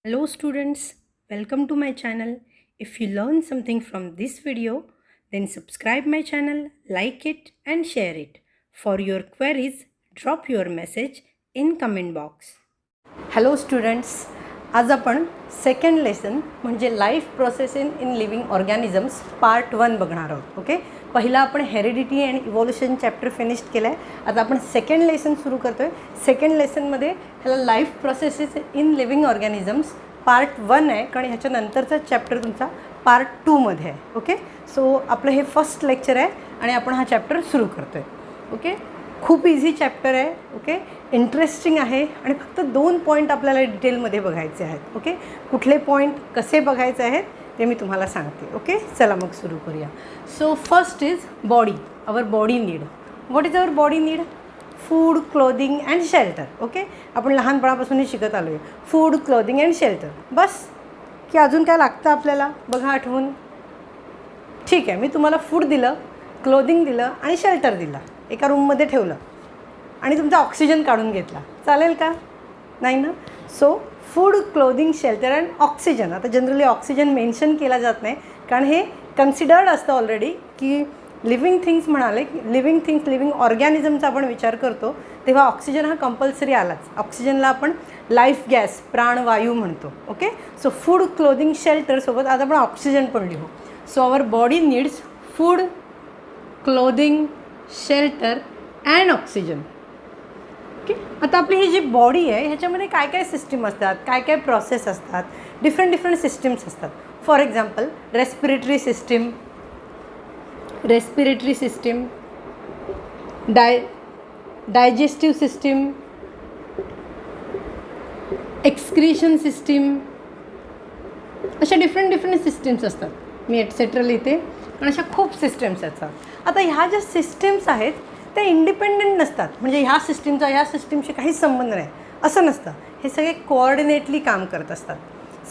Hello students, welcome to my channel. If you learn something from this video, then subscribe my channel, like it and share it. For your queries, drop your message in comment box. Hello students, आज आपण second lesson म्हणजे life process in living organisms part 1 बघणार आहोत. Okay, पहिला आपण heredity and evolution chapter finished केलं आहे. आता आपण सेकंड लेसन सुरू करतो आहे. सेकंड लेसनमध्ये ह्याला life processes in living organisms part 1 आहे, कारण ह्याच्यानंतरचा चॅप्टर तुमचा पार्ट 2मध्ये आहे. ओके, सो आपलं हे फर्स्ट लेक्चर आहे आणि आपण हा चॅप्टर सुरू करतो आहे. ओके, खूप इझी चॅप्टर आहे. ओके, इंटरेस्टिंग आहे आणि फक्त 2 पॉईंट आपल्याला डिटेलमध्ये बघायचे आहेत. ओके, कुठले पॉईंट कसे बघायचे आहेत ते मी तुम्हाला सांगते. ओके, चला मग सुरू करूया. So first is body, our body need. What is our body need? Food, clothing and shelter. Okay, आपण लहानपणापासूनही शिकत आलो आहे फूड, क्लोदिंग अँड शेल्टर. बस की अजून काय लागतं आपल्याला? बघा आठवून. ठीक आहे, मी तुम्हाला फूड दिलं, क्लोदिंग दिलं आणि शेल्टर दिलं, एका रूममध्ये ठेवलं आणि तुमचा ऑक्सिजन काढून घेतला, चालेल का? नाही ना. So food, clothing, shelter and oxygen. आता जनरली ऑक्सिजन मेन्शन केला जात नाही, कारण हे कन्सिडर्ड असतं ऑलरेडी की लिव्हिंग थिंग्स म्हणाले, लिव्हिंग थिंग्स, लिव्हिंग ऑर्गॅनिझमचा आपण विचार करतो तेव्हा ऑक्सिजन हा कंपल्सरी आलाच. ऑक्सिजनला आपण लाईफ गॅस, प्राणवायू म्हणतो. ओके, सो फूड, क्लोदिंग, शेल्टरसोबत आज आपण ऑक्सिजन पण लिहू. So our body needs food, clothing, shelter and oxygen. Okay, आता आपली ही जी बॉडी आहे ह्याच्यामध्ये काय काय सिस्टीम असतात, काय काय प्रोसेस असतात, डिफरंट सिस्टीम्स असतात. For example respiratory system, digestive system, excretion system, अशा डिफरंट सिस्टीम्स असतात. मी एटसेट्रा लिहिते, पण अशा खूप सिस्टम्स असतात. आता ह्या ज्या सिस्टम्स आहेत त्या इंडिपेंडंट नसतात, म्हणजे ह्या सिस्टीमचा ह्या सिस्टीमशी काहीच संबंध नाही असं नसतं. हे सगळे कोऑर्डिनेटली काम करत असतात.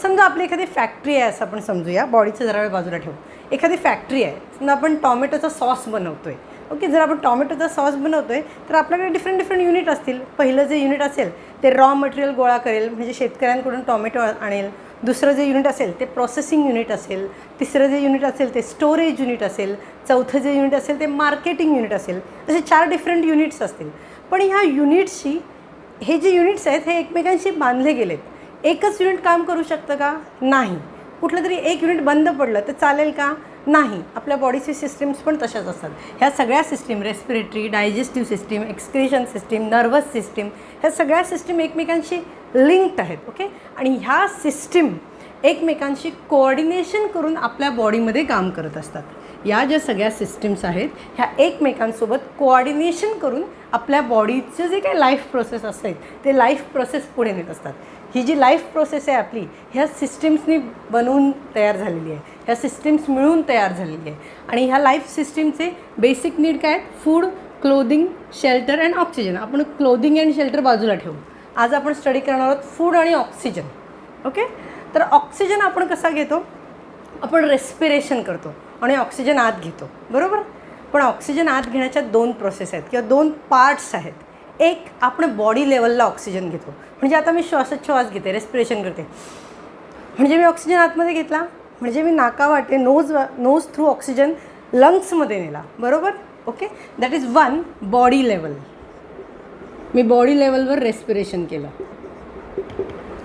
समजा आपली एखादी फॅक्टरी आहे असं आपण समजूया, बॉडीचं जरा वेळ बाजूला ठेवू. एखादी फॅक्टरी आहे, समजा आपण टॉमॅटोचा सॉस बनवतो आहे. ओके, जर आपण टॉमॅटोचा सॉस बनवतो आहे तर आपल्याकडे डिफरंट युनिट असतील. पहिलं जे युनिट असेल ते रॉ मटेरियल गोळा करेल, म्हणजे शेतकऱ्यांकडून टॉमॅटो आणेल. दुसरं जे युनिट असेल ते प्रोसेसिंग युनिट असेल. तिसरं जे युनिट असेल ते स्टोरेज युनिट असेल. चौथं जे युनिट असेल ते मार्केटिंग युनिट असेल. असे 4 डिफरंट युनिट्स असतील. पण ह्या युनिट्सशी, हे जे युनिट्स आहेत हे एकमेकांशी बांधले गेलेत. एकच युनिट काम करू शकतं का? नाही. कुठलं तरी एक युनिट बंद पडलं तर चालेल का? नाही. आपल्या बॉडीची सिस्टीम्स पण तशाच असतात. ह्या सगळ्या system, respiratory, digestive system, excretion system, nervous system, ह्या सगळ्या सिस्टीम एकमेकांशी लिंक्ड आहेत. ओके, आणि ह्या सिस्टीम एकमेकांशी कोऑर्डिनेशन करून आपल्या बॉडीमध्ये काम करत असतात. या ज्या सगळ्या सिस्टीम्स आहेत ह्या एकमेकांसोबत कोऑर्डिनेशन करून आपल्या बॉडीचं जे काही लाईफ प्रोसेस असते ते लाईफ प्रोसेस पुढे नेत असतात. ही जी लाईफ प्रोसेस आहे आपली, ह्या सिस्टीम्सनी बनवून तयार झालेली आहे, ह्या सिस्टीम्स मिळून तयार झालेली आहे. आणि ह्या लाईफ सिस्टीमचे बेसिक नीड काय आहेत? Food, clothing, shelter and oxygen. आपण क्लोदिंग अँड शेल्टर बाजूला ठेवू. आज आपण स्टडी करणार आहोत फूड आणि ऑक्सिजन. ओके, तर ऑक्सिजन आपण कसा घेतो? आपण रेस्पिरेशन करतो आणि ऑक्सिजन आत घेतो, बरोबर. पण ऑक्सिजन आत घेण्याच्या 2 प्रोसेस आहेत किंवा 2 पार्ट्स आहेत. एक, आपण बॉडी लेवलला ऑक्सिजन घेतो, म्हणजे आता मी श्वासोच्छ्वास घेते, रेस्पिरेशन करते, म्हणजे मी ऑक्सिजन आतमध्ये घेतला, म्हणजे मी नाकावाटे नोज थ्रू ऑक्सिजन लंग्समध्ये नेला, बरोबर. Okay, that is 1 body level. Me body लेवलवर रेस्पिरेशन केलं.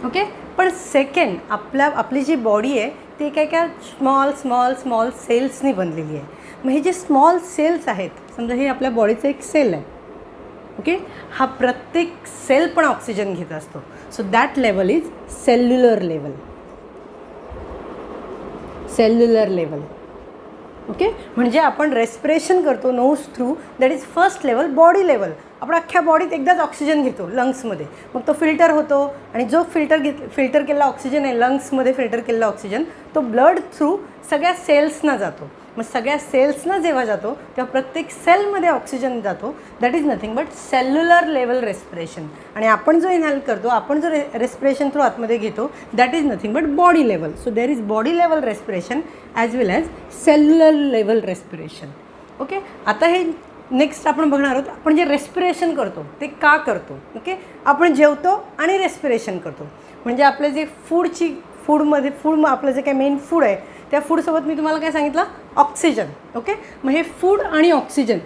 ओके, पण सेकंड, आपली जी बॉडी आहे ती काय स्मॉल सेल्सनी बनलेली आहे. मग हे जे स्मॉल सेल्स आहेत, समजा हे आपल्या बॉडीचं एक सेल आहे. ओके, हा प्रत्येक सेल पण ऑक्सिजन घेत असतो. So that level is cellular level. Okay, म्हणजे आपण रेस्पिरेशन करतो nose through, that is first level, body level. आपण अख्ख्या बॉडीत एकदाच ऑक्सिजन घेतो लंग्समध्ये, मग तो फिल्टर होतो आणि जो फिल्टर केलेला ऑक्सिजन आहे, लंग्समध्ये फिल्टर केलेला ऑक्सिजन, तो ब्लड थ्रू सगळ्या सेल्सना जातो. मग सगळ्या सेल्सना जेव्हा जातो तेव्हा प्रत्येक सेलमध्ये ऑक्सिजन जातो. That is nothing but cellular level respiration. आणि आपण जो इनहेल करतो, आपण जो रेस्पिरेशन थ्रू आतमध्ये घेतो, that is nothing but body level. So there is body level respiration as well as cellular level respiration. Okay, आता हे नेक्स्ट आपण बघणार आहोत. आपण जे रेस्पिरेशन करतो ते का करतो? ओके, आपण जेवतो आणि रेस्पिरेशन करतो. म्हणजे आपलं जे फूड आपलं जे काही मेन फूड आहे त्या फूडसोबत मी तुम्हाला काय सांगितलं, ऑक्सिजन. ओके, मग हे फूड आणि ऑक्सिजन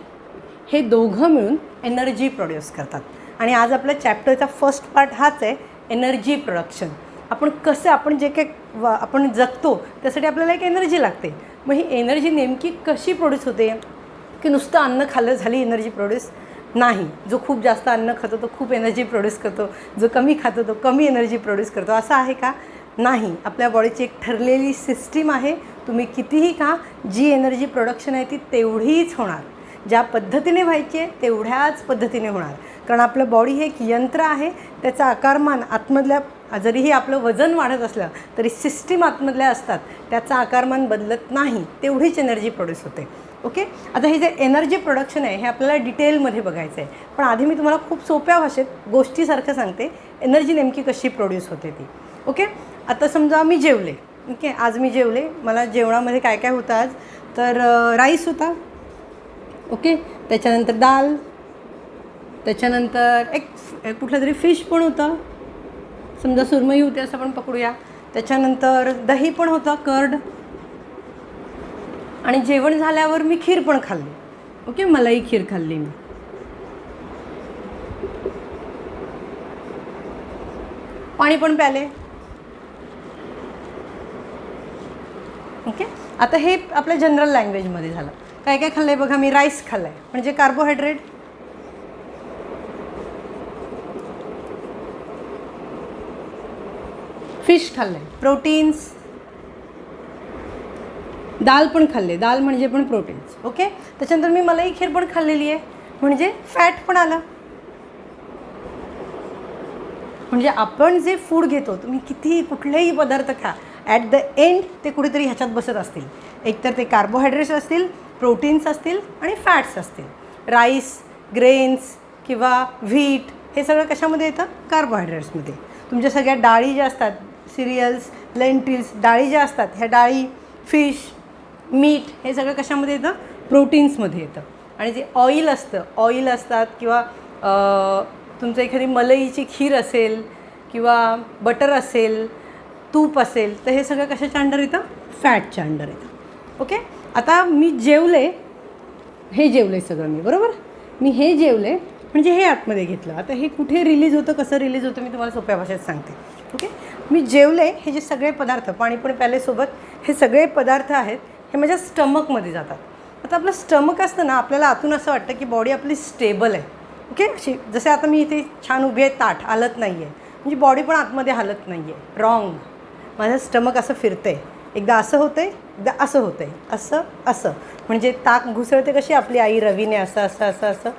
हे दोघं मिळून एनर्जी प्रोड्यूस करतात. आणि आज आपल्या चॅप्टरचा फर्स्ट पार्ट हाच आहे, एनर्जी प्रोडक्शन. आपण जे काही आपण जगतो त्यासाठी आपल्याला एक एनर्जी लागते. मग ही एनर्जी नेमकी कशी प्रोड्यूस होते, की नुसतं अन्न खाल्लं झाली एनर्जी प्रोड्यूस? नाही. जो खूप जास्त अन्न खातो तो खूप एनर्जी प्रोड्यूस करतो, जो कमी खातो तो कमी एनर्जी प्रोड्यूस करतो, असं आहे का? नाही. आपल्या बॉडीची एक ठरलेली सिस्टीम आहे. तुम्ही कितीही खा, जी एनर्जी प्रोडक्शन आहे ती तेवढीच होणार. ज्या पद्धतीने व्हायची आहे तेवढ्याच पद्धतीने होणार. कारण आपलं बॉडी हे एक यंत्र आहे. त्याचा आकारमान आतमधल्या, जरीही आपलं वजन वाढत असलं तरी सिस्टीम आतमधल्या असतात, त्याचा आकारमान बदलत नाही, तेवढीच एनर्जी प्रोड्यूस होते. ओके, आता हे जे एनर्जी प्रोडक्शन आहे हे आपल्याला डिटेलमध्ये बघायचं आहे. पण आधी मी तुम्हाला खूप सोप्या भाषेत गोष्टीसारखं सांगते, एनर्जी नेमकी कशी प्रोड्यूस होते ती. ओके, आता समजा मी जेवले. ओके, आज मी जेवले. मला जेवणामध्ये काय काय होतं आज, तर राईस होता. ओके, त्याच्यानंतर दाल, त्याच्यानंतर एक कुठलं तरी फिश पण होतं, समजा सुरमई होती असं पण पकडूया. त्याच्यानंतर दही पण होतं, कर्ड. आणि जेवण झाल्यावर मी खीर पण खाल्ली. ओके, मलाई खीर खाल्ली मी. पाणी पण प्याले. ओके, आता हे आपल्या जनरल लँग्वेजमध्ये झालं. काय काय खाल्लं आहे बघा, मी राईस खाल्ला आहे म्हणजे कार्बोहायड्रेट. फिश खाल्लं आहे, प्रोटीन्स. दाल पण खाल्ले, दाल म्हणजे पण प्रोटीन्स. ओके, त्याच्यानंतर मी मलाई खीर पण खाल्लेली आहे म्हणजे फॅट पण आलं. म्हणजे आपण जे फूड घेतो, तुम्ही कितीही कुठलेही पदार्थ खा, ॲट द एंड ते कुठेतरी ह्याच्यात बसत असतील. एकतर ते कार्बोहायड्रेट्स असतील, प्रोटीन्स असतील आणि फॅट्स असतील. राईस, ग्रेन्स किंवा व्हीट हे सगळं कशामध्ये येतं, कार्बोहायड्रेट्समध्ये. तुमच्या सगळ्या डाळी ज्या असतात, सिरियल्स, लेंटिल्स, डाळी ज्या असतात, ह्या डाळी, फिश, मीठ हे सगळं कशामध्ये येतं, प्रोटीन्समध्ये येतं. आणि जे ऑइल असतात किंवा तुमचं एखादी मलईची खीर असेल किंवा बटर असेल, तूप असेल, तर हे सगळं कशाच्या अंडर येतं, फॅटच्या अंडर येतं. ओके, आता मी जेवले, हे जेवले सगळं मी, बरोबर. मी हे जेवले म्हणजे हे आतमध्ये घेतलं. आता हे कुठे रिलीज होतं, कसं रिलीज होतं मी तुम्हाला सोप्या भाषेत सांगते. ओके, मी जेवले, हे जे सगळे पदार्थ, पाणी पण प्यालेसोबत, हे सगळे पदार्थ आहेत हे माझ्या स्टमकमध्ये जातात. आता आपलं स्टमक असतं ना, आपल्याला आतून असं वाटतं की बॉडी आपली स्टेबल आहे. ओके, अशी जसे आता मी इथे छान उभी आहे, ताठ हलत नाही आहे, म्हणजे बॉडी पण आतमध्ये हलत नाही आहे. रॉंग. माझं स्टमक असं फिरतं आहे, एकदा असं होतं आहे, एकदा असं होतं आहे, असं असं, म्हणजे ताक घुसळते कशी आपली आई रवीने, असं असं असं असं,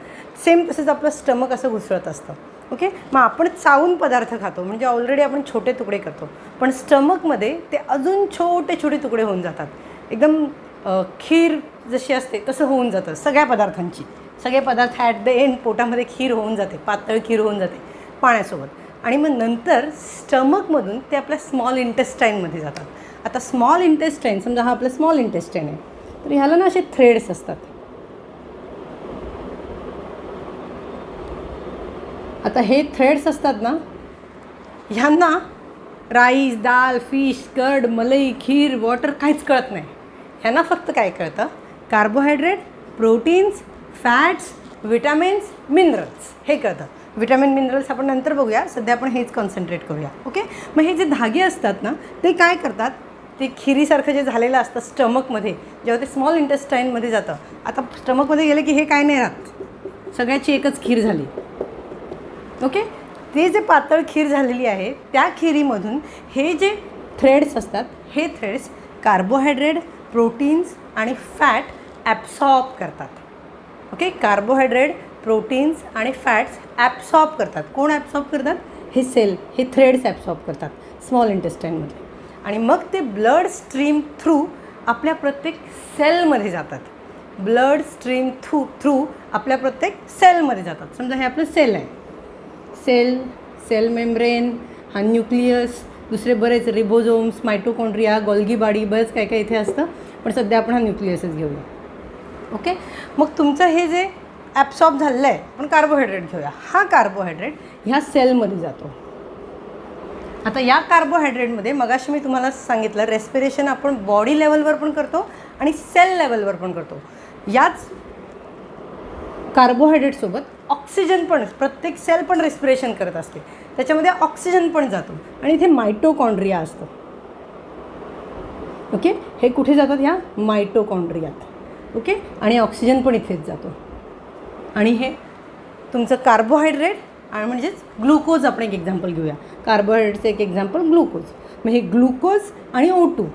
सेम तसंच आपलं स्टमक असं घुसळत असतं. ओके, मग आपण चावून पदार्थ खातो म्हणजे ऑलरेडी आपण छोटे तुकडे करतो, पण स्टमकमध्ये ते अजून छोटे छोटे तुकडे होऊन जातात. एकदम खीर जशी असते तसं होऊन जातं सगळ्या पदार्थांची. सगळे पदार्थ ॲट द एंड पोटामध्ये खीर होऊन जाते, पातळ खीर होऊन जाते पाण्यासोबत. आणि मग नंतर स्टमकमधून ते आपल्या स्मॉल इंटेस्टाईनमध्ये जातात. आता स्मॉल इंटेस्टाईन, समजा हा आपला स्मॉल इंटेस्टाईन आहे, तर ह्याला ना असे थ्रेड्स असतात. आता हे थ्रेड्स असतात ना, ह्यांना राईस, दाल, फिश, कर्ड, मलाई, खीर, वॉटर काहीच कळत नाही. ह्यांना फक्त काय कळतं, carbohydrate, proteins, fats, vitamins, minerals हे कळतं. विटॅमिन मिनरल्स आपण नंतर बघूया, सध्या आपण हेच कॉन्सन्ट्रेट करूया. ओके, मग हे जे धागे असतात ना, ते काय करतात, ते खिरीसारखं जे झालेलं असतं स्टमकमध्ये, जेव्हा ते स्मॉल इंटेस्टाईनमध्ये जातं. आता स्टमकमध्ये गेलं की हे काय नाही राहत, सगळ्याची एकच खीर झाली. ओके, ते जे पातळ खीर झालेली आहे त्या खिरीमधून हे जे थ्रेड्स असतात, हे थ्रेड्स कार्बोहायड्रेट, प्रोटीन्स आणि फॅट ॲब्सॉर्ब करतात. ओके, कार्बोहायड्रेट, प्रोटीन्स आणि फॅट्स ॲब्सॉर्ब करतात. कोण ॲब्सॉर्ब करतात, हे सेल, हे थ्रेड्स ॲब्सॉर्ब करतात स्मॉल इंटेस्टाईनमध्ये. आणि मग ते ब्लड स्ट्रीम थ्रू आपल्या प्रत्येक सेलमध्ये जातात. ब्लड स्ट्रीम थ्रू आपल्या प्रत्येक सेलमध्ये जातात. समजा हे आपलं सेल आहे, सेल मेम्ब्रेन, हा न्यूक्लियस, दुसरे बरेच रिबोझोम्स, मायटोकॉन्ड्रिया, गोल्गी बॉडी, बरेच काय काय इथे असतं, पण सध्या आपण हा न्यूक्लियसच घेऊया. ओके, मग तुमचं हे जे ॲब्सॉर्ब झालेलं आहे, पण कार्बोहायड्रेट घेऊया. हा कार्बोहायड्रेट ह्या सेलमध्ये जातो आता या कार्बोहायड्रेटमध्ये मगाशी मी तुम्हाला सांगितलं रेस्पिरेशन आपण बॉडी लेवलवर पण करतो आणि सेल लेवलवर पण करतो. याच कार्बोहायड्रेटसोबत ऑक्सिजन पण प्रत्येक सेल पण रेस्पिरेशन करत असते, त्याच्यामध्ये ऑक्सिजन पण जातो आणि इथे मायटोकॉन्ड्रिया असतो. ओके, हे कुठे जातात? ह्या मायटोकॉन्ड्रियात. ओके, आणि ऑक्सिजन पण इथेच जातो. आणि हे तुमचं कार्बोहायड्रेट आणि म्हणजेच ग्लुकोज आपण एक एक्झाम्पल घेऊया. कार्बोहायड्रेटचं एक एक्झाम्पल ग्लुकोज. मग हे ग्लुकोज आणि O2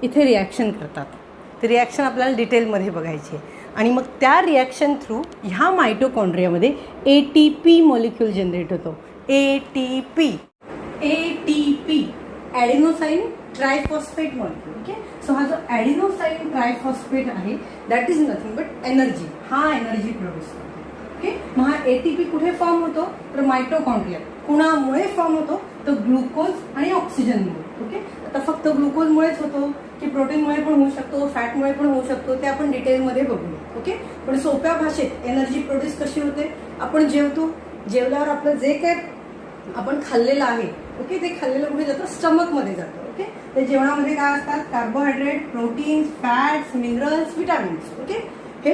इथे रिॲक्शन करतात. ती रिॲक्शन आपल्याला डिटेलमध्ये बघायची आहे आणि मग त्या रिॲक्शन थ्रू ह्या मायटोकॉन्ड्रियामध्ये ATP मॉलिक्यूल जनरेट होतो. ATP adenosine triphosphate molecule. Okay, so हा जो ॲडिनोसाईन ट्रायफॉस्फेट आहे that is nothing but energy. हा एनर्जी प्रोड्यूस करतो. ओके, मग हा ATP कुठे फॉर्म होतो? तर मायटोकॉन्ड्रिया. कुणामुळे फॉर्म होतो? तर ग्लुकोज आणि ऑक्सिजनमुळे. ओके, आता फक्त ग्लुकोजमुळेच होतो की प्रोटीनमुळे पण होऊ शकतो, फॅटमुळे पण होऊ शकतो, ते आपण डिटेलमध्ये बघूया. ओके, पण सोप्या भाषेत एनर्जी प्रोड्यूस कशी होते? आपण जेवतो, जेवल्यावर आपलं जे काय आपण खाल्लेलं आहे, ओके, ते खाल्लेलं कुठे जातं? स्टमकमध्ये जातं. ओके, ते जेवणामध्ये काय असतात? Carbohydrate, proteins, fats, minerals, vitamins. Okay, हे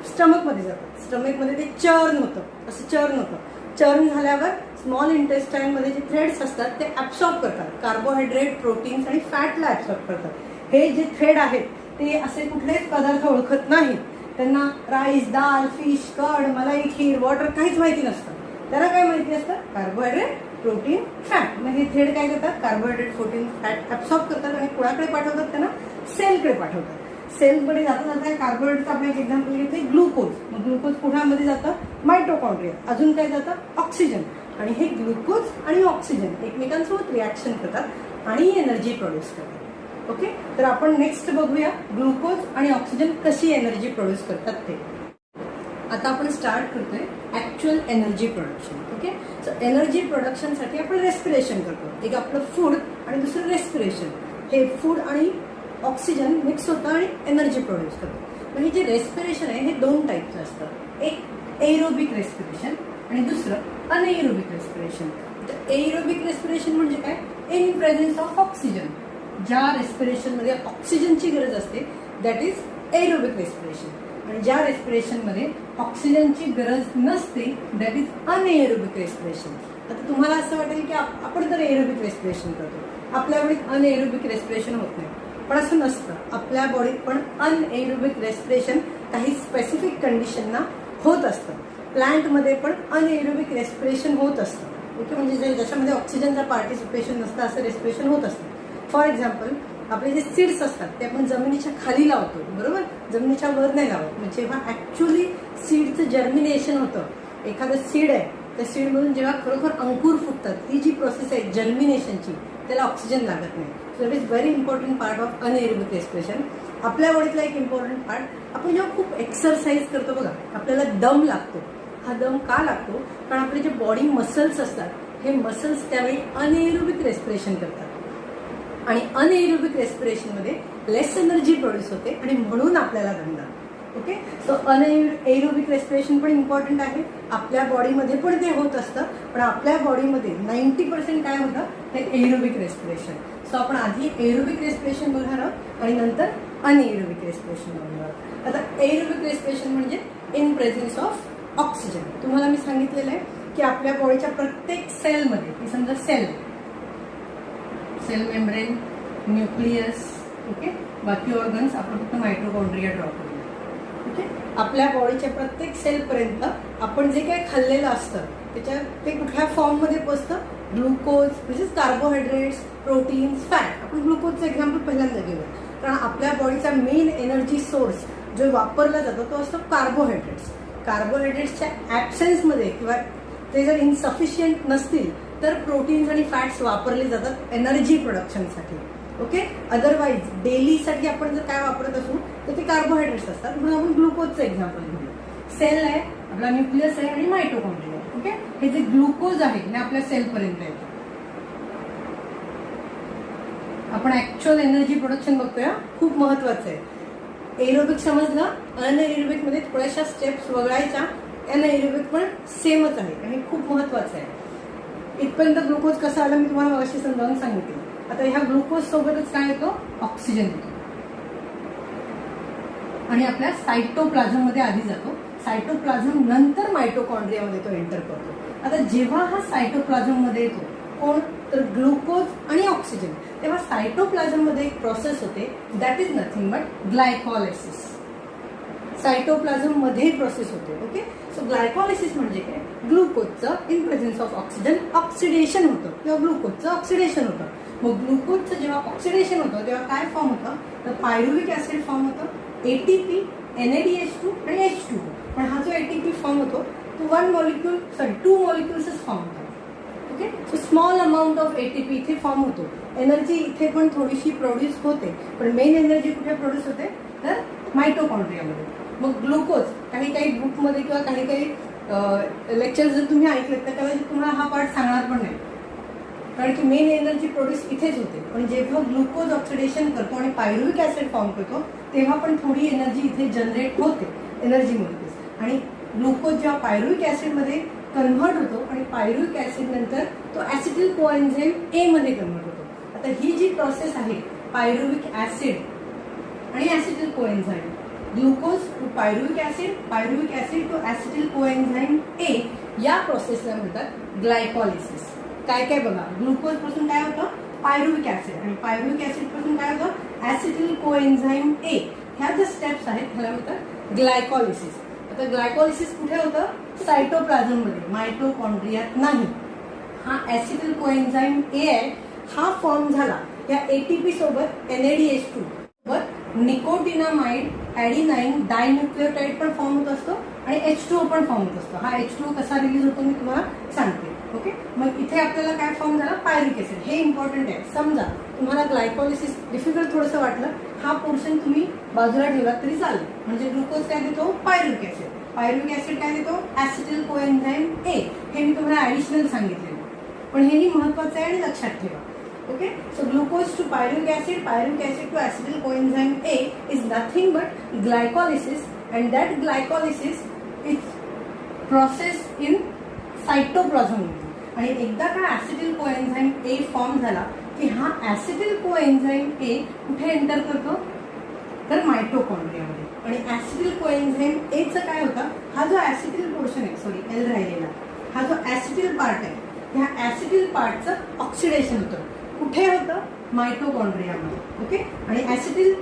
स्टमकमध्ये जातात. स्टमकमध्ये ते चर्न होतं, असं चर्न होतं. चर्न झाल्यावर स्मॉल इंटेस्टाईनमध्ये जे थ्रेड्स असतात ते ॲब्सॉर्ब करतात. कार्बोहायड्रेट, प्रोटीन्स आणि फॅटला ॲब्सॉर्ब करतात. हे जे थ्रेड आहेत ते असे कुठलेच पदार्थ ओळखत नाहीत. त्यांना राईस, दाल, फिश, कर्ड, मलाई, खीर, वॉटर काहीच माहिती नसतं. त्याला काय माहिती असतं? Carbohydrate, protein, fat. मग हे थ्रेड काय करतात? कार्बोहायड्रेट, प्रोटीन, फॅट ॲब्सॉर्ब करतात आणि कुणाकडे पाठवतात? त्यांना सेलकडे पाठवतात. सेलकडे जाता जाता कार्बोहायड्रेटचं आपण एक एक्झाम्पल घेतले ग्लुकोज. मग ग्लुकोज कुणामध्ये जातं? मायटोकॉन्ड्रिया. अजून काय जातं? ऑक्सिजन. आणि हे ग्लुकोज आणि ऑक्सिजन एकमेकांसोबत रिॲक्शन करतात आणि एनर्जी प्रोड्यूस करतात. ओके, तर आपण नेक्स्ट बघूया ग्लुकोज आणि ऑक्सिजन कशी एनर्जी प्रोड्यूस करतात ते. आता आपण स्टार्ट करतोय actual energy production. Okay, so energy प्रोडक्शनसाठी आपण रेस्पिरेशन करतो. एक आपलं फूड आणि दुसरं रेस्पिरेशन. हे फूड आणि ऑक्सिजन मिक्स होतं आणि एनर्जी प्रोड्यूस करतो. म्हणजे जे रेस्पिरेशन आहे हे दोन टाईपचं असतं. एक एरोबिक रेस्पिरेशन आणि दुसरं अनएरोबिक रेस्पिरेशन. तर एरोबिक रेस्पिरेशन म्हणजे काय? In presence of oxygen. ज्या रेस्पिरेशनमध्ये ऑक्सिजनची गरज असते दॅट इज एरोबिक रेस्पिरेशन. आणि ज्या रेस्पिरेशनमध्ये ऑक्सिजनची गरज नसते दॅट इज अनएरोबिक रेस्पिरेशन. आता तुम्हाला असं वाटेल की आपण तर एरोबिक रेस्पिरेशन करतो, आपल्या बॉडीत अनएरोबिक रेस्पिरेशन होत नाही. पण असं नसतं. आपल्या बॉडीत पण अनएरोबिक रेस्पिरेशन काही स्पेसिफिक कंडिशनना होत असतं. प्लांटमध्ये पण अनएरोबिक रेस्पिरेशन होत असतं. ओके, म्हणजे ज्याच्यामध्ये ऑक्सिजनचं पार्टिसिपेशन नसतं असं रेस्पिरेशन होत असतं. फॉर एक्झाम्पल आपले जे सीड्स असतात ते आपण जमिनीच्या खाली लावतो, बरोबर, जमिनीच्या वर नाही लावत. म्हणजे जेव्हा ॲक्च्युली सीडचं जर्मिनेशन होतं, एखादं सीड आहे त्या सीडमधून जेव्हा खरोखर अंकुर फुटतात, ती जी प्रोसेस आहे जर्मिनेशनची त्याला ऑक्सिजन लागत नाही. So it is very important part of anaerobic respiration. आपल्या बॉडीतला एक इम्पॉर्टंट पार्ट, आपण जेव्हा खूप एक्सरसाइज करतो बघा आपल्याला दम लागतो. हा दम का लागतो? कारण आपले जे बॉडी मसल्स असतात हे मसल्स त्यावेळी अनएरोबिक रेस्पिरेशन करतात आणि अनएरोबिक रेस्पिरेशनमध्ये लेस एनर्जी प्रोड्यूस होते आणि म्हणून आपल्याला दम लागतो. ओके, सो अनएरोबिक रेस्पिरेशन पण इम्पॉर्टंट आहे. आपल्या बॉडीमध्ये पण ते होत असतं, पण आपल्या बॉडीमध्ये 90% काय होतं? ते एरोबिक रेस्पिरेशन. सो आपण आधी एरोबिक रेस्पिरेशन बघणार आहोत आणि नंतर अनएरोबिक रेस्पिरेशन बघणार आहोत. आता एरोबिक रेस्पिरेशन म्हणजे इन प्रेझेन्स ऑफ ऑक्सिजन. तुम्हाला मी सांगितलेलं आहे की आपल्या बॉडीच्या प्रत्येक सेलमध्ये, की समजा सेल मेम्ब्रेन, न्यूक्लियस, ओके, बाकी ऑर्गन्स आपण फक्त मायटोकॉन्ड्रिया ड्रॉ करूया. ओके, आपल्या बॉडीच्या प्रत्येक सेलपर्यंत आपण जे काही खाल्लेलं असतं ते कुठल्या फॉर्ममध्ये पोचतं? ग्लुकोज म्हणजेच कार्बोहायड्रेट्स, प्रोटीन्स, फॅट. आपण ग्लुकोजचं एक्झाम्पल पहिल्यांदा घेऊया, कारण आपल्या बॉडीचा मेन एनर्जी सोर्स जो वापरला जातो तो असतो कार्बोहायड्रेट्स. कार्बोहायड्रेट्सच्या ॲब्सेन्समध्ये किंवा ते जर इनसफिशियंट नसतील तर प्रोटीन्स आणि फॅट्स वापरले जातात एनर्जी प्रोडक्शनसाठी. ओके, अदरवाईज डेलीसाठी आपण जर काय वापरत असू तर ते कार्बोहायड्रेट्स असतात. म्हणून आपण ग्लुकोजचं एक्झाम्पल घेऊया. सेल आहे, आपला न्यूक्लियस आहे आणि मायटोकॉन्ड्रिया. ओके, हे जे ग्लुकोज आहे हे आपल्या सेलपर्यंत येतं. आपण ऍक्च्युअल एनर्जी प्रोडक्शन बघतोय, खूप महत्वाचं आहे. एरोबिक समजलं, अनएरोबिक मध्ये थोड्याशा स्टेप्स वगळायच्या, अनएरोबिक पण सेमच आहे आणि खूप महत्वाचं आहे. इथपर्यंत ग्लुकोज कसं आलं मी तुम्हाला मगाशी समजावून सांगितलं. आता ह्या ग्लुकोज सोबतच काय येतो, ऑक्सिजन येतो आणि आपल्या सायटोप्लाझम मध्ये आधी जातो. सायटोप्लाझम नंतर मायटोकॉन्ड्रियामध्ये तो एंटर करतो. आता जेव्हा हा सायटोप्लाझम मध्ये येतो कोण, तर ग्लुकोज आणि ऑक्सिजन, तेव्हा सायटोप्लाझम मध्ये एक प्रोसेस होते, that is nothing but glycolysis. Cytoplasm मध्ये प्रोसेस होते. ओके, सो ग्लायकॉलिसिस म्हणजे काय, ग्लुकोजचं in presence of oxygen oxidation होतं किंवा ग्लुकोजचं ऑक्सिडेशन होतं. मग ग्लुकोजचं जेव्हा ऑक्सिडेशन होतं तेव्हा काय फॉर्म होतं, तर पायरुविक ऍसिड फॉर्म होतं, ATP, NADH2 आणि H2. पण हा जो ATP फॉर्म होतो तो 2 मॉलिक्युल्सच फॉर्म होतात. Okay, so small amount of ATP इथे फॉर्म होतो. एनर्जी इथे पण थोडीशी प्रोड्यूस होते, पण मेन एनर्जी कुठे प्रोड्यूस होते, तर मायटोकॉन्ड्रियामध्ये. मग ग्लुकोज काही बुकमध्ये किंवा काही लेक्चर जर तुम्ही ऐकलेत तर कदाचित तुम्हाला हा पार्ट सांगणार पण नाही, कारण की मेन एनर्जी प्रोड्यूस इथेच होते. पण जेव्हा ग्लुकोज ऑक्सिडेशन करतो आणि पायरुविक ऍसिड फॉर्म करतो तेव्हा पण थोडी एनर्जी इथे जनरेट होते, एनर्जी मोलिक्युल्स. आणि ग्लुकोज जेव्हा पायरुविक ऍसिडमध्ये कन्व्हर्ट होतो आणि पायरुविक ऍसिड नंतर तो ऍसिटिल कोएन्झाइम ए मध्ये कन्व्हर्ट होतो. आता ही जी प्रोसेस आहे, पायरुविक ऍसिड आणि acetyl coenzyme, glucose to pyruvic acid to acetyl coenzyme A, या प्रोसेसला म्हणतात ग्लायकॉलिसिस. काय काय बघा, ग्लुकोज पासून काय होतं, पायरुविक ऍसिड, आणि पायरुविक ऍसिड पासून काय होतं, ऍसिटिल कोएन्झाइम ए. ह्या ज्या स्टेप्स आहेत ह्याला म्हणतात ग्लायकॉलिसिस. आता ग्लायकॉलिसिस कुठे होतं, सायटोप्लाझम मध्ये, मायटोकॉन्ड्रियात नाही. हा ऍसिटिल कोएन्झाइम ए आहे, हा फॉर्म झाला या ATP सोबत NADH2 सोबत निकोटिनामाइड ॲडिनाइन डायन्यूक्लियोटाइड पण फॉर्म होत असतो आणि H2O पण फॉर्म होत असतो. हा H2O कसा रिलीज होतो मी तुम्हाला सांगते. ओके, मग इथे आपल्याला काय फॉर्म झाला, पायरुविक ऍसिड. हे इम्पॉर्टंट आहे. समजा तुम्हाला ग्लायकॉलिसिस डिफिकल्ट थोडंसं वाटलं, हा पोर्शन तुम्ही बाजूला ठेवला तरी चालेल. म्हणजे ग्लुकोज काय देतो, पायरुविक ऍसिड. पायरुविक ऍसिड काय देतो, ऍसिटिल कोएन्झाइम ए. हे मी तुम्हाला ऍडिशनल सांगितलेलं, पण हेही महत्वाचं आहे आणि लक्षात ठेवा. Okay, so glucose to pyruvic acid to acetyl coenzyme A is nothing but glycolysis, and that glycolysis is processed in cytoplasm. आणि एकदा का acetyl coenzyme A फॉर्म झाला की हा acetyl coenzyme A कुठे एंटर करतो, तर मायटोकॉन्ड्रियामध्ये. आणि acetyl coenzyme A चं काय होतं, हा जो acetyl पोर्शन आहे, सॉरी L राहिलेला, हा जो acetyl पार्ट आहे, ह्या acetyl पार्टचं ऑक्सिडेशन होतं. कुठे होतं, मायटोकॉन्ड्रियामध्ये. ओके, आणि ऍसिटिल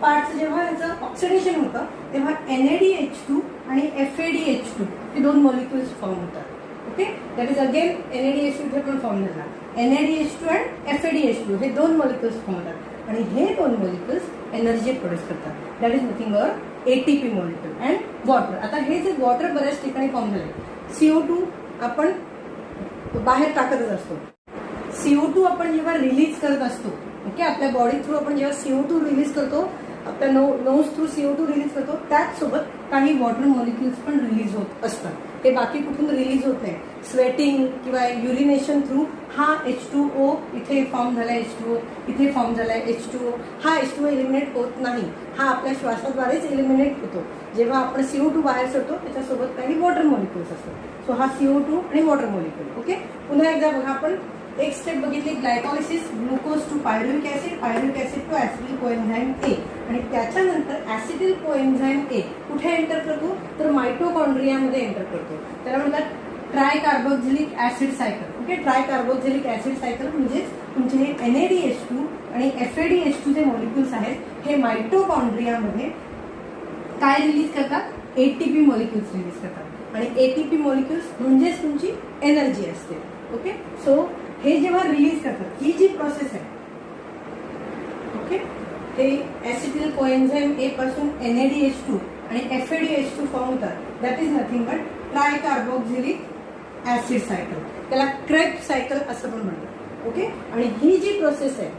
पार्टचं जेव्हा ह्याचं ऑक्सिडेशन होतं तेव्हा NADH2 आणि FADH2 हे 2 मॉलिक्युल्स फॉर्म होतात. Okay, that is again NADH2 इथे पण फॉर्म झाला. NADH2 आणि FADH2 हे 2 मॉलिक्युल्स फॉर्म होतात आणि हे 2 मॉलिक्युल्स एनर्जी प्रोड्यूस करतात. That is nothing but ATP molecule and water. आता हे जे वॉटर बऱ्याच ठिकाणी फॉर्म झाले, CO2 आपण बाहेर टाकतच असतो. CO2 आपण जेव्हा रिलीज करत असतो, ओके, आपल्या बॉडी थ्रू आपण जेव्हा CO2 रिलीज करतो, आपल्या नोज थ्रू CO2 रिलीज करतो, त्याचसोबत काही वॉटर मॉलिक्युल्स पण रिलीज होत असतात. ते बाकी कुठून रिलीज होत नाही, स्वेटिंग किंवा युरिनेशन थ्रू. हा H2O इथे फॉर्म झालाय, H2O इथे फॉर्म झालाय, H2O. हा H2O एलिमिनेट होत नाही, हा आपल्या श्वासाद्वारेच एलिमिनेट होतो. जेव्हा आपण CO2 बाहेर सोडतो त्याच्यासोबत काही वॉटर मॉलिक्युल्स असतात. सो हा CO2 आणि वॉटर मॉलिक्युल. ओके, पुन्हा एकदा बघा, आपण एक स्टेप बघितली, glycolysis, glucose to pyruvic acid to acetyl coenzyme A. आणि त्याच्यानंतर ऍसिटिल कोएन्झाइम ए कुठे एंटर करतो, तर मायटोकॉन्ड्रियामध्ये एंटर करतो. त्याला म्हणतात tricarboxylic acid cycle. Okay, tricarboxylic acid cycle म्हणजेच तुमचे हे NADH2 आणि FADH2 जे मॉलिक्युल्स आहेत हे मायटोकॉन्ड्रियामध्ये काय रिलीज करतात, ATP मॉलिक्युल्स रिलीज करतात. आणि ATP मॉलिक्युल्स म्हणजेच तुमची एनर्जी असते. ओके, सो हे जेव्हा रिलीज करतात, ही जी प्रोसेस आहे, ओके, हे ऍसिटिल कोएन्झाइम ए पासून NADH2 आणि FADH2 फॉर्म होतात. That is nothing but tricarboxylic acid cycle. त्याला क्रेब्स सायकल असं पण म्हणतात. ओके, आणि ही जी प्रोसेस आहे,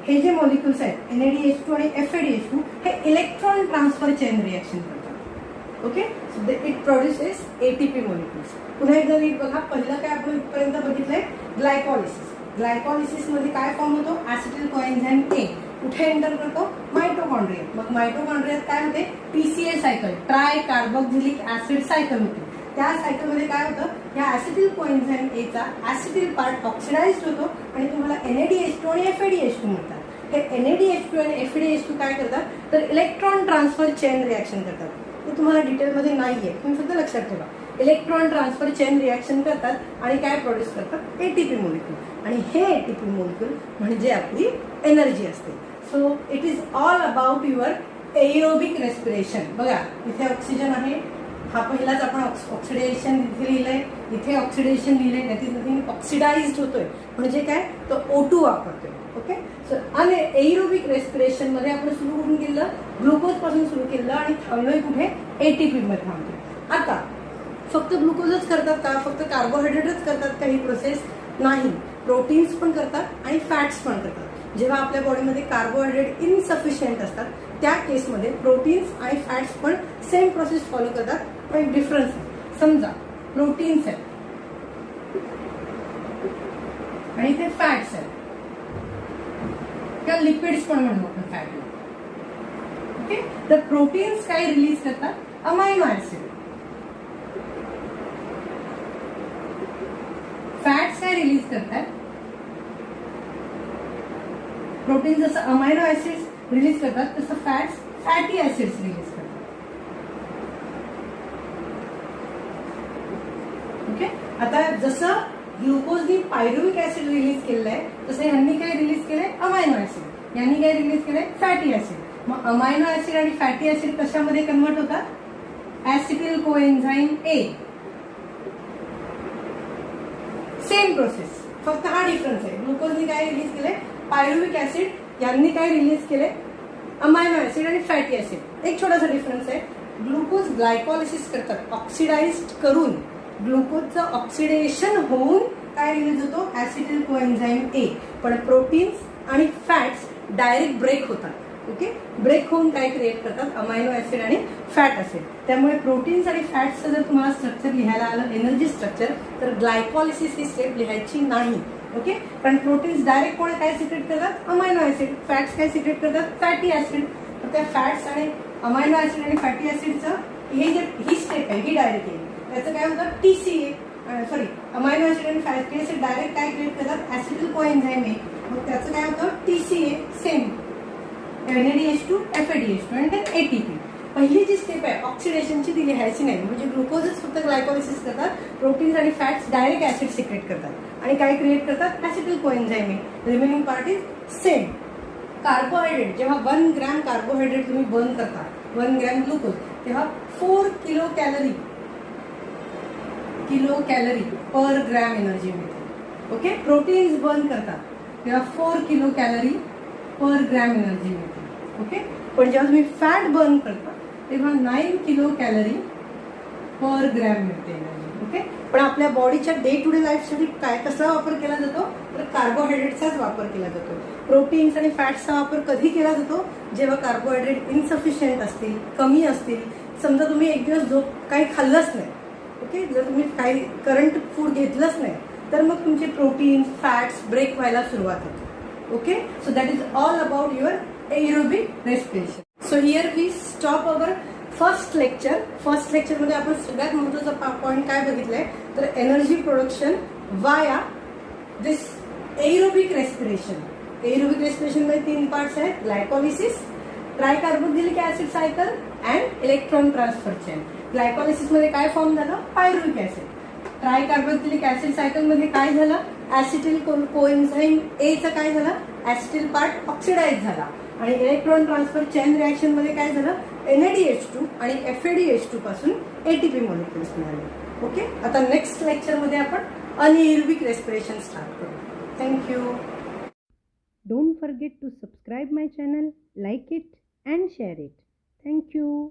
हे जे मॉलिक्युल्स आहेत NADH2 आणि FADH2 हे इलेक्ट्रॉन ट्रान्सफर चेन रिएक्शन करतात. Okay, so it produces ATP molecules. पुन्हा एकदा नीट बघा, पहिलं काय आपण इथपर्यंत बघितलंय, ग्लायकॉलिसिस. ग्लायकॉलिसिस मध्ये काय फॉर्म होतो, ऍसिटिल कोएन्झाइम ए कुठे एंटर करतो, मायटोकॉन्ड्रिया. मग मायटोकॉन्ड्रियात काय होते, TCA cycle, try carboxylic acid cycle होते. त्या सायकलमध्ये काय होतं, ह्या ॲसिटिल कोएन्झाईम एचा ॲसिटिल पार्ट ऑक्सिडाइज्ड होतो आणि तुम्हाला NADH2 आणि FADH2 म्हणतात. हे NADH2 आणि FADH2 काय करतात तर इलेक्ट्रॉन ट्रान्सफर चेन रिॲक्शन करतात. ते तुम्हाला डिटेलमध्ये नाही आहे, तुम्ही फक्त लक्षात ठेवा. इलेक्ट्रॉन ट्रान्सफर चेन रिॲक्शन करतात आणि काय प्रोड्यूस करतात ATP मोलिक्यूल. आणि हे ATP मोलिक्यूल म्हणजे आपली एनर्जी असते. So it is all about your aerobic respiration. बघा इथे ऑक्सिजन आहे, हा पहिलाच आपण ऑक्सिडेशन इथे लिहिलंय, इथे ऑक्सिडेशन लिहिलंय, त्यातील ऑक्सिडाइज्ड होतोय म्हणजे काय तो O2 वापरतोय. ओके. सो आणि एरोबिक रेस्पिरेशन मध्ये आपण सुरू करून केलं ग्लुकोज पासून सुरू केलं आणि थांबलोय कुठे ATP मध्ये थांबतोय. आता फक्त ग्लुकोजच करतात का, फक्त कार्बोहायड्रेटच करतात का ही प्रोसेस? नाही, प्रोटीन्स पण करतात आणि फॅट्स पण करतात. जेव्हा आपल्या बॉडीमध्ये कार्बोहायड्रेट इनसफिशियंट असतात त्या केसमध्ये प्रोटीन्स आणि फॅट्स पण सेम प्रोसेस फॉलो करतात, पण एक डिफरन्स आहे. समजा प्रोटीन्स आहेत आणि ते फॅट्स आहेत किंवा लिपिड्स पण म्हणतो आपण फॅट. ओके. तर प्रोटीन्स काय रिलीज करतात अमायनो ऍसिड, फॅट्स काय रिलीज करतात प्रोटीन जसं अमायनो ऍसिड्स रिलीज करतात तसं फॅट्स फॅटी ऍसिड्स रिलीज करतात. ओके. आता जसं ग्लुकोजनी पायरुविक ऍसिड रिलीज केलेलं आहे तसं ह्यांनी काय रिलीज केलंय अमायनो ऍसिड, यांनी काय रिलीज केलंय फॅटी ऍसिड. मग अमायनो ऍसिड आणि फॅटी ऍसिड कशामध्ये कन्वर्ट होतात ॲसिटिल कोएन्झाईम ए. सेम प्रोसेस, फक्त हा डिफरन्स आहे. ग्लुकोजनी काय रिलीज केलंय पायरुविक ऍसिड, यांनी काय रिलीज केले अमायनो ऍसिड आणि फॅटी ऍसिड. एक छोटासा डिफरन्स आहे, ग्लुकोज ग्लायकॉलिसिस करतात, ऑक्सिडाइज्ड करून ग्लुकोजचं ऑक्सिडेशन होऊन काय रिलीज होतो ॲसिटिल कोएन्झाईम ए. पण प्रोटीन्स आणि फॅट्स डायरेक्ट ब्रेक होतात. ओके. ब्रेक होऊन काय क्रिएट करतात अमायनो ऍसिड आणि फॅट ऍसिड. त्यामुळे प्रोटीन्स आणि फॅट्सचं जर तुम्हाला स्ट्रक्चर लिहायला आलं एनर्जी स्ट्रक्चर तर ग्लायकॉलिसिस ही स्टेप लिहायची नाही. ओके. कारण प्रोटीन्स डायरेक्ट कोण काय सिक्रेट करतात अमायनो ऍसिड, फॅट्स काय सिक्रेट करतात फॅटी ऍसिड. तर त्या फॅट्स आणि अमायनो ऍसिड आणि फॅटी ऍसिडचं हे जे ही स्टेप आहे ही डायरेक्ट आहे, त्याचं काय होतं TCA सॉरी अमायनो ऍसिड आणि फॅटी ऍसिड डायरेक्ट काय क्रिएट करतात ॲसिटिल कोएन्झाईम ए. मग त्याचं काय होतं TCA सेम NADH2 FADH2 आणि देन ATP. पहिली जी स्टेप आहे ऑक्सिडेशनची ती लिहायची नाही, म्हणजे ग्लुकोजच फक्त ग्लायकोलिसिस करतात, प्रोटीन्स आणि फॅट्स डायरेक्ट ऍसिड सिक्रेट करतात आणि काय क्रिएट करतात acetyl coenzyme A. Remaining part is same. Carbohydrate जेव्हा 1 ग्रॅम कार्बोहायड्रेट तुम्ही बर्न करता 1 ग्रॅम ग्लुकोज तेव्हा 4 किलो कॅलरी पर ग्रॅम एनर्जी मिळते. ओके. प्रोटीन्स बर्न करतात तेव्हा 4 किलो कॅलरी पर ग्रॅम एनर्जी मिळते. ओके. पण जेव्हा तुम्ही फॅट बर्न करता तेव्हा 9 किलो कॅलरी पर ग्रॅम मिळते एनर्जी. ओके. पण आपल्या बॉडीच्या डे टू डे लाईफसाठी काय कसला वापर केला जातो तर कार्बोहायड्रेटचाच वापर केला जातो. प्रोटीन्स आणि फॅट्सचा वापर कधी केला जातो जेव्हा कार्बोहायड्रेट इनसफिशियंट असतील, कमी असतील. समजा तुम्ही एक दिवस काही खाल्लंच नाही, ओके, जर तुम्ही काही करंट फूड घेतलंच नाही तर मग तुमचे प्रोटीन्स फॅट्स ब्रेक व्हायला सुरुवात होते. Okay. So that is all about your aerobic respiration. So here we stop our first lecture. First लेक्चरमध्ये आपण सगळ्यात महत्त्वाचा पॉईंट काय बघितलंय तर energy production via this aerobic respiration. Aerobic रेस्पिरेशनमध्ये 3 पार्ट्स आहेत, glycolysis, tricarboxylic acid cycle and electron transfer chain. ग्लायकॉलिसिसमध्ये काय फॉर्म झालं पायरुविक ऍसिड. ट्रायकार्बोक्सिलिक ऍसिड सायकलमध्ये काय झालं ॲसिटिल कोएन्झाईम एचं काय झालं ॲसिटिल पार्ट ऑक्सिडाइज झाला आणि इलेक्ट्रॉन ट्रान्सफर चेन रिॲक्शन मध्ये काय झालं NADH2 आणि FADH2 पासून ATP मॉलिक्युल्स मिळाले. ओके. आता नेक्स्ट लेक्चरमध्ये आपण अनएरोबिक रेस्पिरेशन स्टार्ट करू. Thank you. Don't forget to subscribe my channel, like it and share it. Thank you.